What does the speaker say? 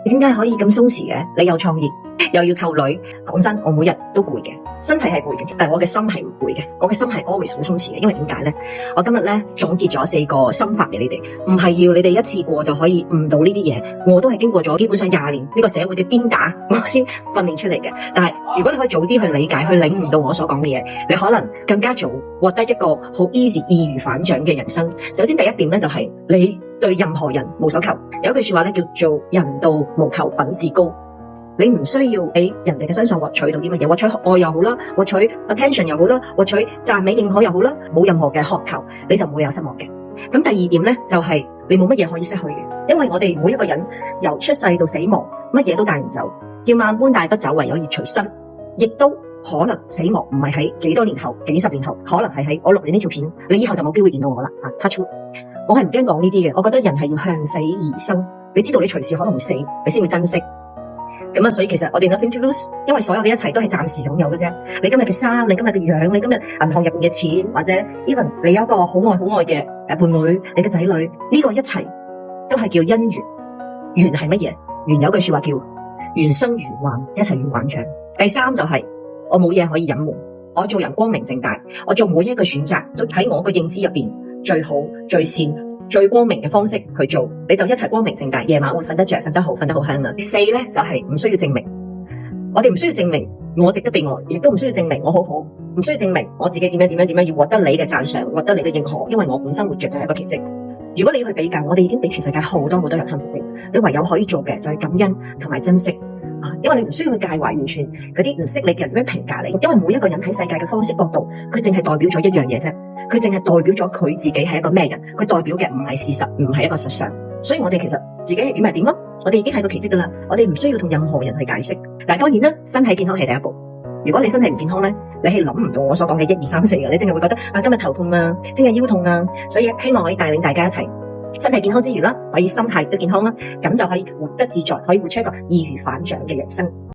你點解可以咁鬆弛嘅？你又創業，又要湊女，講真，我每日都攰嘅，身體係攰嘅，但係我嘅心係唔攰嘅，我嘅心係 always 好鬆弛嘅。因為點解呢？我今日呢總結咗4個心法俾你哋，唔係要你哋一次過就可以悟到呢啲嘢，我都係經過咗基本上20年呢個社會嘅鞭打，我先訓練出嚟嘅。但係如果你可以早啲去理解、去領悟到我所講嘅嘢，你可能更加早獲得一個好 easy 易如反掌嘅人生。首先第一點呢，就係你對任何人無所求，有一句說話咧叫做人道無求品自高。你唔需要喺人哋嘅身上獲取到啲乜嘢，獲取愛又好啦，獲取 attention 又好啦，獲取讚美認可又好啦，冇任何嘅渴求，你就唔會有失望嘅。咁第二點咧就係你冇乜嘢可以失去嘅，因為我哋每一個人由出世到死亡，乜嘢都帶唔走，叫萬般帶不走，唯有業隨身。亦都可能死亡唔係喺幾多年後、幾十年後，可能係喺我錄完呢條片，你以後就冇機會見到我啦。touch wood，我係唔驚講呢啲嘅，我覺得人係要向死而生，你知道你隨時可能會死，你先會珍惜。咁所以其實我哋 nothing to lose， 因為所有嘅一切都係暫時擁有嘅啫。你今日嘅衫，你今日嘅樣，你今日銀行入邊嘅錢，或者 even 你有一個好愛嘅伴侶，你嘅仔女，呢個一切都係叫因緣。緣係乜嘢？緣有句說話叫緣生緣幻，一切緣幻象。第三就係我冇嘢可以隱瞞，我做人光明正大，我做每一個選擇都喺我個認知入邊最好、最善、最光明嘅方式去做，你就一齊光明正大，夜晚會瞓得着、瞓得好、瞓得好香啦。4咧就係唔需要證明，我哋唔需要證明我值得被愛，亦都唔需要證明我好好，唔需要證明我自己點樣要獲得你嘅讚賞，獲得你嘅認可，因為我本身活着就係一個奇蹟。如果你要去比較，我哋已經比全世界好多人幸福嘅，你唯有可以做嘅就係感恩同埋珍惜。因為你唔需要去介懷完全嗰啲唔識你嘅人點樣評價你，因為每一個人睇世界嘅方式角度，佢淨係代表咗一樣嘢啫，佢淨係代表咗佢自己係一個咩人，佢代表嘅唔係事實，唔係一個實相。所以我哋其實自己係點係點咯，我哋已經係個奇蹟噶啦，我哋唔需要同任何人去解釋。但係當然啦，身體健康係第一步。如果你身體唔健康咧，你係諗唔到我所講嘅1、2、3、4嘅，你淨係會覺得今日頭痛啊，聽日腰痛啊。所以希望可以帶領大家一齊身體健康之餘啦，可以心態都健康啦，咁就可以活得自在，可以活出一個易如反掌嘅人生。